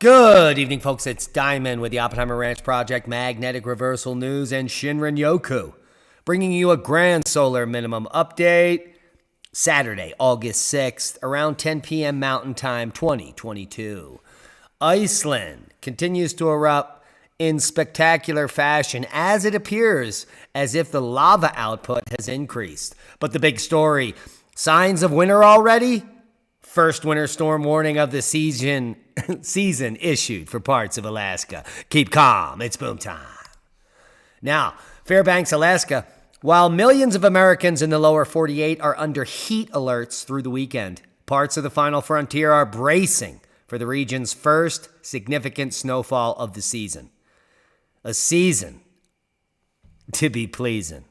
Good evening, folks. It's Diamond with the Oppenheimer Ranch Project, Magnetic Reversal News, and Shinrin Yoku, bringing you a grand solar minimum update. Saturday, August 6th, around 10 p.m. Mountain Time, 2022. Iceland continues to erupt in spectacular fashion as it appears as if the lava output has increased. But the big story, signs of winter already? First winter storm warning of the season issued for parts of Alaska. Keep calm, it's boom time. Now, Fairbanks, Alaska, while millions of Americans in the lower 48 are under heat alerts through the weekend, parts of the final frontier are bracing for the region's first significant snowfall of the season. A season to be pleasing.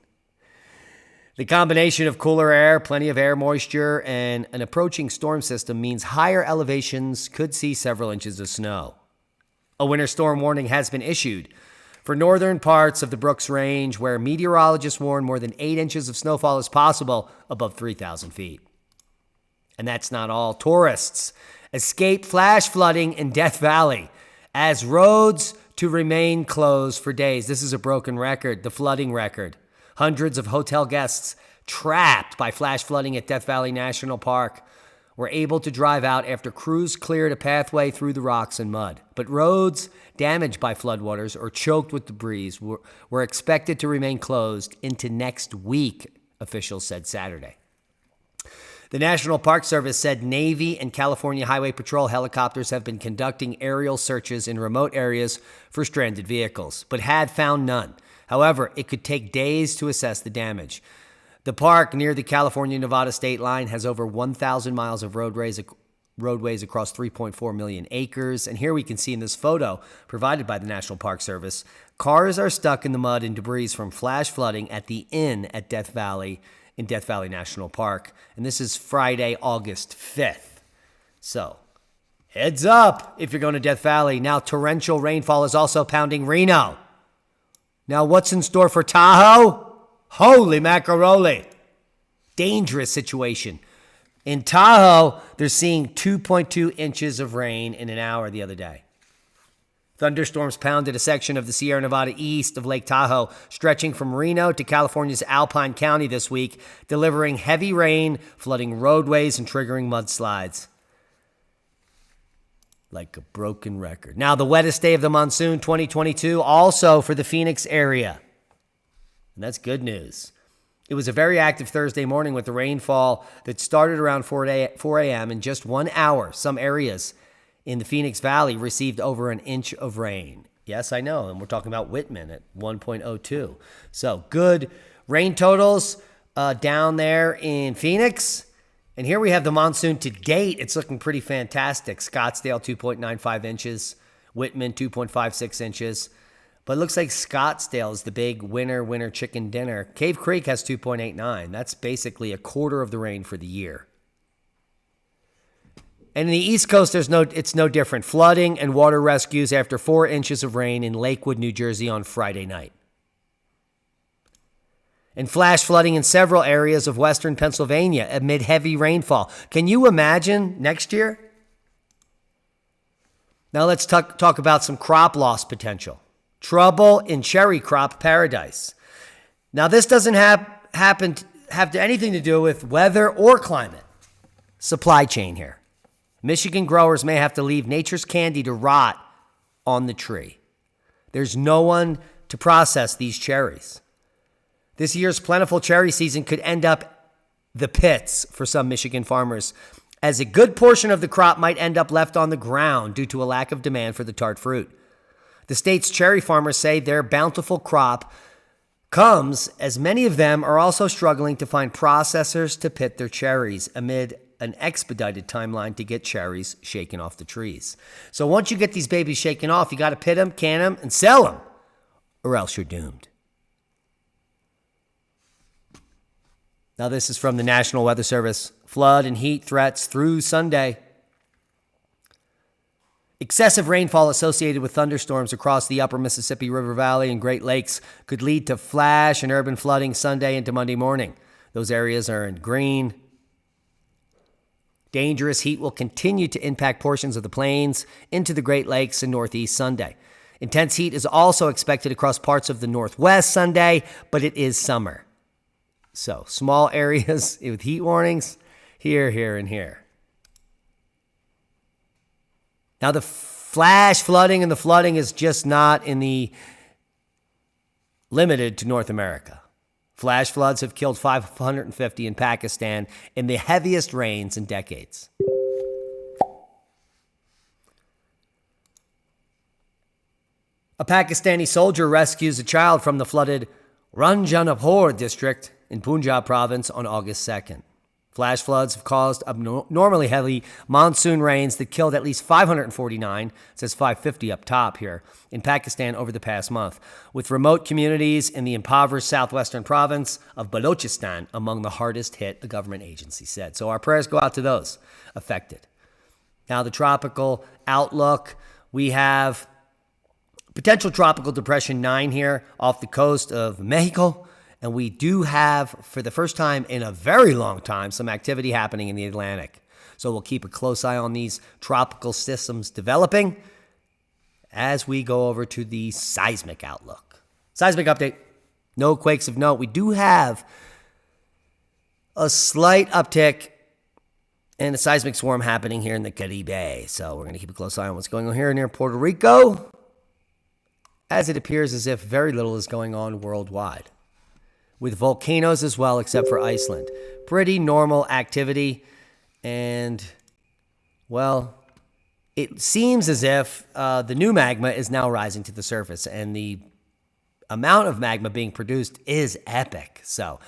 The combination of cooler air, plenty of air moisture, and an approaching storm system means higher elevations could see several inches of snow. A winter storm warning has been issued for northern parts of the Brooks Range, where meteorologists warn more than 8 inches of snowfall is possible above 3,000 feet. And that's not all. Tourists escape flash flooding in Death Valley as roads to remain closed for days. This is a broken record, the flooding record. Hundreds of hotel guests trapped by flash flooding at Death Valley National Park were able to drive out after crews cleared a pathway through the rocks and mud. But roads damaged by floodwaters or choked with debris were expected to remain closed into next week, officials said Saturday. The National Park Service said Navy and California Highway Patrol helicopters have been conducting aerial searches in remote areas for stranded vehicles, but had found none. However, it could take days to assess the damage. The park near the California-Nevada state line has over 1,000 miles of roadways across 3.4 million acres. And here we can see in this photo provided by the National Park Service, cars are stuck in the mud and debris from flash flooding at the inn at Death Valley in Death Valley National Park. And this is Friday, August 5th. So, heads up if you're going to Death Valley. Now, torrential rainfall is also pounding Reno. Now, what's in store for Tahoe? Holy macaroni. Dangerous situation. In Tahoe, they're seeing 2.2 inches of rain in an hour the other day. Thunderstorms pounded a section of the Sierra Nevada east of Lake Tahoe, stretching from Reno to California's Alpine County this week, delivering heavy rain, flooding roadways, and triggering mudslides. Like a broken record. Now, the wettest day of the monsoon 2022, also for the Phoenix area. And that's good news. It was a very active Thursday morning with the rainfall that started around 4 a.m. In just 1 hour. Some areas in the Phoenix Valley received over an inch of rain. Yes, I know. And we're talking about Whitman at 1.02. So good rain totals down there in Phoenix. And here we have the monsoon to date. It's looking pretty fantastic. Scottsdale, 2.95 inches. Whitman, 2.56 inches. But it looks like Scottsdale is the big winner chicken dinner. Cave Creek has 2.89. That's basically a quarter of the rain for the year. And in the East Coast, it's no different. Flooding and water rescues after 4 inches of rain in Lakewood, New Jersey on Friday night. And flash flooding in several areas of western Pennsylvania amid heavy rainfall. Can you imagine next year? Now let's talk about some crop loss potential. Trouble in cherry crop paradise. Now this doesn't have anything to do with weather or climate. Supply chain here. Michigan growers may have to leave nature's candy to rot on the tree. There's no one to process these cherries. This year's plentiful cherry season could end up the pits for some Michigan farmers, as a good portion of the crop might end up left on the ground due to a lack of demand for the tart fruit. The state's cherry farmers say their bountiful crop comes as many of them are also struggling to find processors to pit their cherries amid an expedited timeline to get cherries shaken off the trees. So once you get these babies shaken off, you got to pit them, can them, and sell them, or else you're doomed. Now, this is from the National Weather Service. Flood and heat threats through Sunday. Excessive rainfall associated with thunderstorms across the upper Mississippi River Valley and Great Lakes could lead to flash and urban flooding Sunday into Monday morning. Those areas are in green. Dangerous heat will continue to impact portions of the plains into the Great Lakes and Northeast Sunday. Intense heat is also expected across parts of the Northwest Sunday, but it is summer. So, small areas with heat warnings, here, and here. Now, the flash flooding and the flooding is just not limited to North America. Flash floods have killed 550 in Pakistan in the heaviest rains in decades. A Pakistani soldier rescues a child from the flooded Ranjanapur district in Punjab province on August 2nd. Flash floods have caused abnormally heavy monsoon rains that killed at least 549, it says 550 up top here, in Pakistan over the past month, with remote communities in the impoverished southwestern province of Balochistan among the hardest hit, the government agency said. So our prayers go out to those affected. Now, the tropical outlook, we have potential tropical depression 9 here off the coast of Mexico. And we do have, for the first time in a very long time, some activity happening in the Atlantic. So we'll keep a close eye on these tropical systems developing as we go over to the seismic outlook. Seismic update. No quakes of note. We do have a slight uptick in the seismic swarm happening here in the Caribe. So we're going to keep a close eye on what's going on here near Puerto Rico, as it appears as if very little is going on worldwide, with volcanoes as well, except for Iceland. Pretty normal activity. And, well, it seems as if the new magma is now rising to the surface, and the amount of magma being produced is epic. So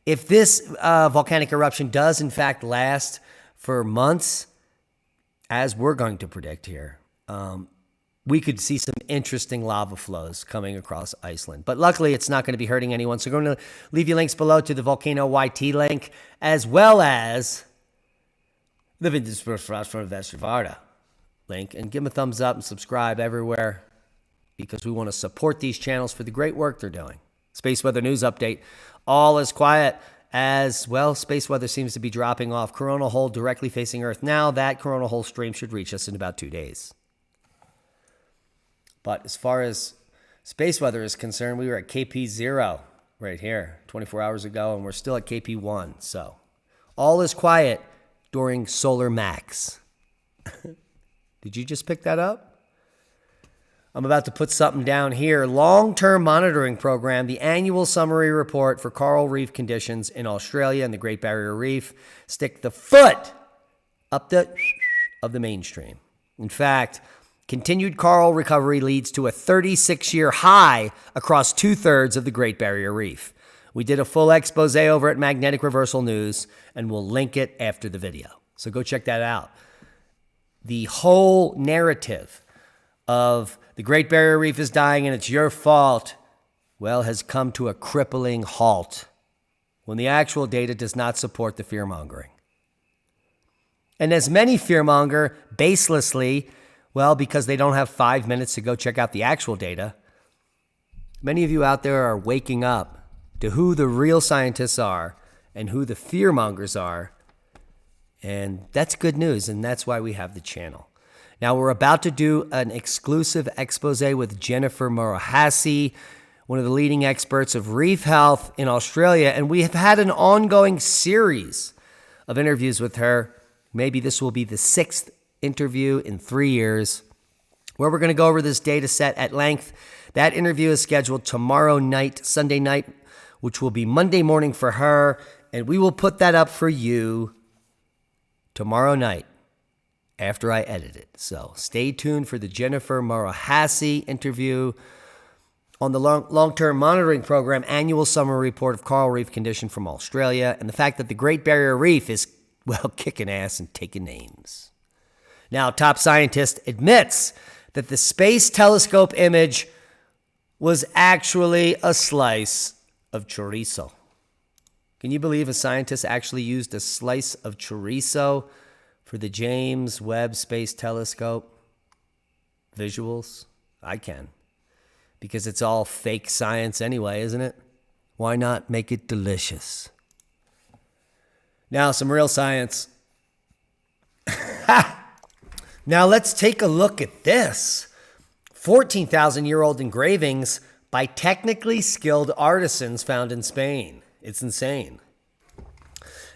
if this volcanic eruption does, in fact, last for months, as we're going to predict here, we could see some interesting lava flows coming across Iceland. But luckily, it's not going to be hurting anyone. So I'm going to leave you links below to the Volcano YT link, as well as the Vintage link. And give them a thumbs up and subscribe everywhere, because we want to support these channels for the great work they're doing. Space weather news update. All is quiet as, well, space weather seems to be dropping off. Coronal hole directly facing Earth now. That coronal hole stream should reach us in about 2 days. But as far as space weather is concerned, we were at KP0 right here 24 hours ago, and we're still at KP1. So all is quiet during solar max. Did you just pick that up? I'm about to put something down here. Long-term monitoring program, the annual summary report for coral reef conditions in Australia and the Great Barrier Reef. Stick the foot up of the mainstream. In fact, continued coral recovery leads to a 36-year high across 2/3 of the Great Barrier Reef. We did a full expose over at Magnetic Reversal News, and we'll link it after the video. So go check that out. The whole narrative of the Great Barrier Reef is dying and it's your fault, well, has come to a crippling halt when the actual data does not support the fear-mongering. And as many fear-monger baselessly, well, because they don't have 5 minutes to go check out the actual data, many of you out there are waking up to who the real scientists are and who the fear-mongers are. And that's good news, and that's why we have the channel. Now, we're about to do an exclusive expose with Jennifer Murahasi, one of the leading experts of reef health in Australia, and we have had an ongoing series of interviews with her. Maybe this will be the 6th interview in 3 years, where we're going to go over this data set at length. That interview is scheduled tomorrow night, Sunday night, which will be Monday morning for her, and we will put that up for you tomorrow night after I edit it. So stay tuned for the Jennifer Murahasi interview on the long-term monitoring program, annual summary report of coral reef condition from Australia, and the fact that the Great Barrier Reef is, well, kicking ass and taking names. Now, top scientist admits that the space telescope image was actually a slice of chorizo. Can you believe a scientist actually used a slice of chorizo for the James Webb Space Telescope visuals? I can, because it's all fake science anyway, isn't it? Why not make it delicious? Now, some real science. Now let's take a look at this. 14,000-year-old engravings by technically skilled artisans found in Spain. It's insane.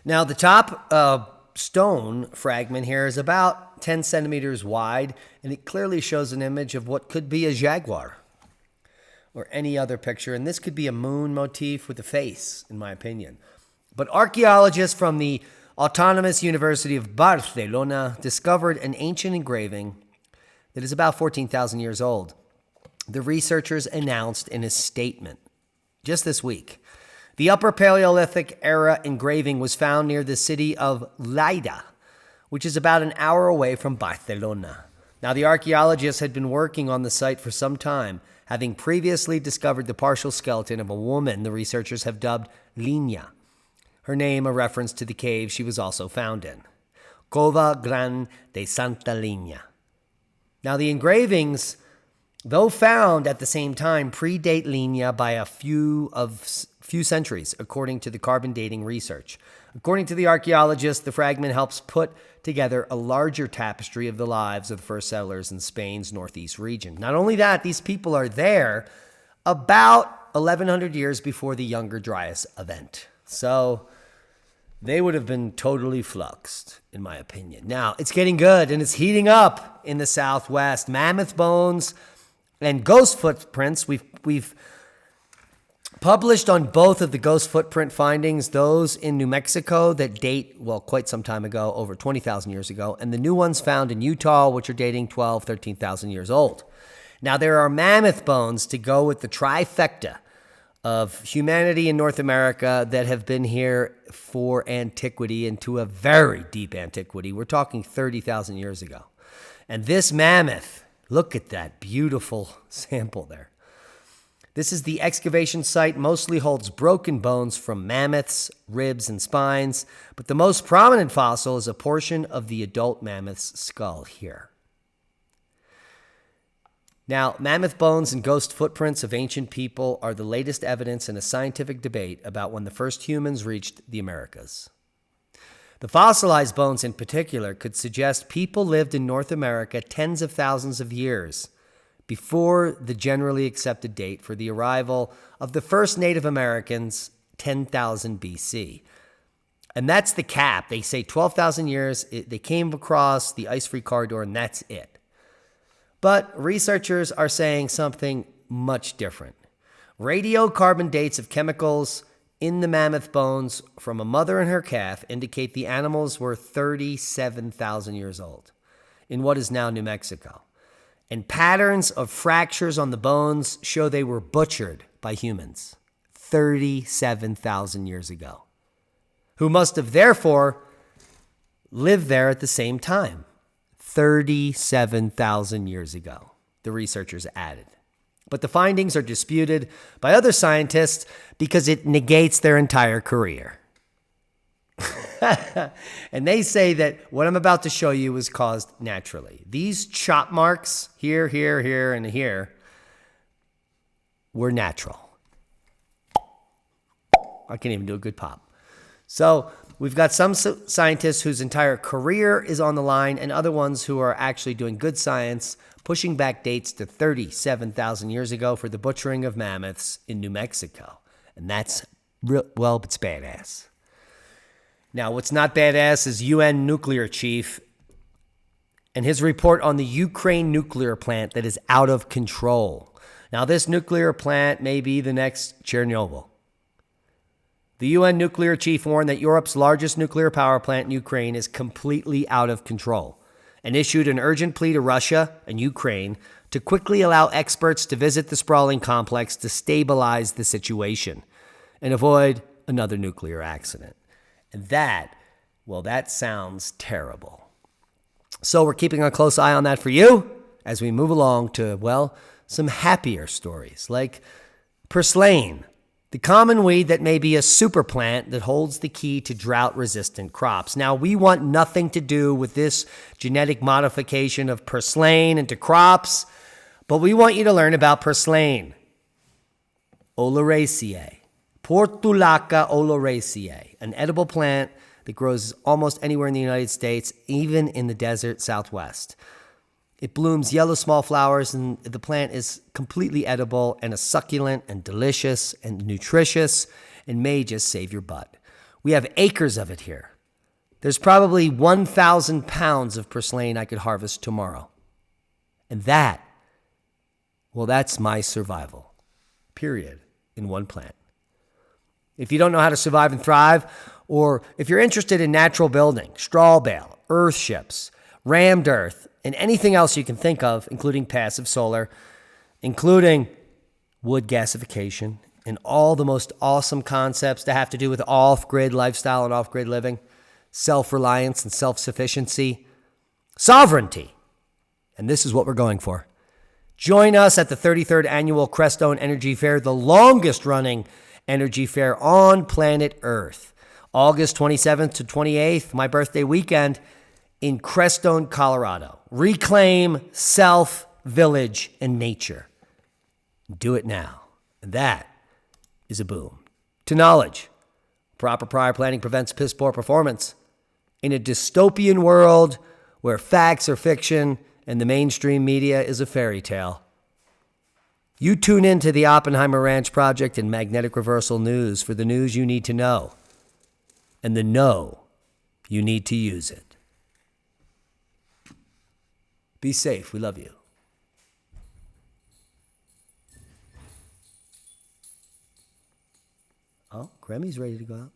Now the top stone fragment here is about 10 centimeters wide, and it clearly shows an image of what could be a jaguar or any other picture. And this could be a moon motif with a face, in my opinion. But archaeologists from the Autonomous University of Barcelona discovered an ancient engraving that is about 14,000 years old. The researchers announced in a statement just this week. The Upper Paleolithic era engraving was found near the city of Lleida, which is about an hour away from Barcelona. Now, the archaeologists had been working on the site for some time, having previously discovered the partial skeleton of a woman the researchers have dubbed Linya. Her name a reference to the cave she was also found in, Cova Gran de Santa Linya. Now, the engravings, though found at the same time, predate Linya by a few centuries, according to the carbon dating research. According to the archaeologists, the fragment helps put together a larger tapestry of the lives of the first settlers in Spain's northeast region. Not only that, these people are there about 1,100 years before the Younger Dryas event. So they would have been totally fluxed, in my opinion. Now, it's getting good, and it's heating up in the Southwest. Mammoth bones and ghost footprints. We've published on both of the ghost footprint findings, those in New Mexico that date, well, quite some time ago, over 20,000 years ago, and the new ones found in Utah, which are dating 12, 13,000 years old. Now, there are mammoth bones to go with the trifecta of humanity in North America that have been here for antiquity, into a very deep antiquity. We're talking 30,000 years ago. And this mammoth, look at that beautiful sample there. This is the excavation site, mostly holds broken bones from mammoths, ribs, and spines, but the most prominent fossil is a portion of the adult mammoth's skull here. Now, mammoth bones and ghost footprints of ancient people are the latest evidence in a scientific debate about when the first humans reached the Americas. The fossilized bones in particular could suggest people lived in North America tens of thousands of years before the generally accepted date for the arrival of the first Native Americans, 10,000 BC. And that's the cap. They say 12,000 years, they came across the ice-free corridor, and that's it. But researchers are saying something much different. Radiocarbon dates of chemicals in the mammoth bones from a mother and her calf indicate the animals were 37,000 years old in what is now New Mexico. And patterns of fractures on the bones show they were butchered by humans 37,000 years ago, who must have therefore lived there at the same time. 37,000 years ago, the researchers added. But the findings are disputed by other scientists because it negates their entire career. And they say that what I'm about to show you was caused naturally. These chop marks here, here, here, and here were natural. I can't even do a good pop. So we've got some scientists whose entire career is on the line, and other ones who are actually doing good science, pushing back dates to 37,000 years ago for the butchering of mammoths in New Mexico. And that's, well, it's badass. Now, what's not badass is UN nuclear chief and his report on the Ukraine nuclear plant that is out of control. Now, this nuclear plant may be the next Chernobyl. The UN nuclear chief warned that Europe's largest nuclear power plant in Ukraine is completely out of control and issued an urgent plea to Russia and Ukraine to quickly allow experts to visit the sprawling complex to stabilize the situation and avoid another nuclear accident. And that sounds terrible. So we're keeping a close eye on that for you as we move along to, some happier stories like purslane, the common weed that may be a super plant that holds the key to drought-resistant crops. Now, we want nothing to do with this genetic modification of purslane into crops, but we want you to learn about purslane, Oleracea, Portulaca oleracea, an edible plant that grows almost anywhere in the United States, even in the desert Southwest. It blooms yellow small flowers, and the plant is completely edible and a succulent and delicious and nutritious and may just save your butt. We have acres of it here. There's probably 1,000 pounds of purslane I could harvest tomorrow. And that's my survival, period, in one plant. If you don't know how to survive and thrive, or if you're interested in natural building, straw bale, earth ships, rammed earth, and anything else you can think of, including passive solar, including wood gasification, and all the most awesome concepts that have to do with off-grid lifestyle and off-grid living, self-reliance and self-sufficiency, sovereignty. And this is what we're going for. Join us at the 33rd Annual Crestone Energy Fair, the longest-running energy fair on planet Earth. August 27th to 28th, my birthday weekend, in Crestone, Colorado. Reclaim self, village, and nature. Do it now. And that is a boom. To knowledge. Proper prior planning prevents piss poor performance. In a dystopian world where facts are fiction and the mainstream media is a fairy tale, you tune in to the Oppenheimer Ranch Project and Magnetic Reversal News for the news you need to know. And the know you need to use it. Be safe. We love you. Oh, Grammy's ready to go out.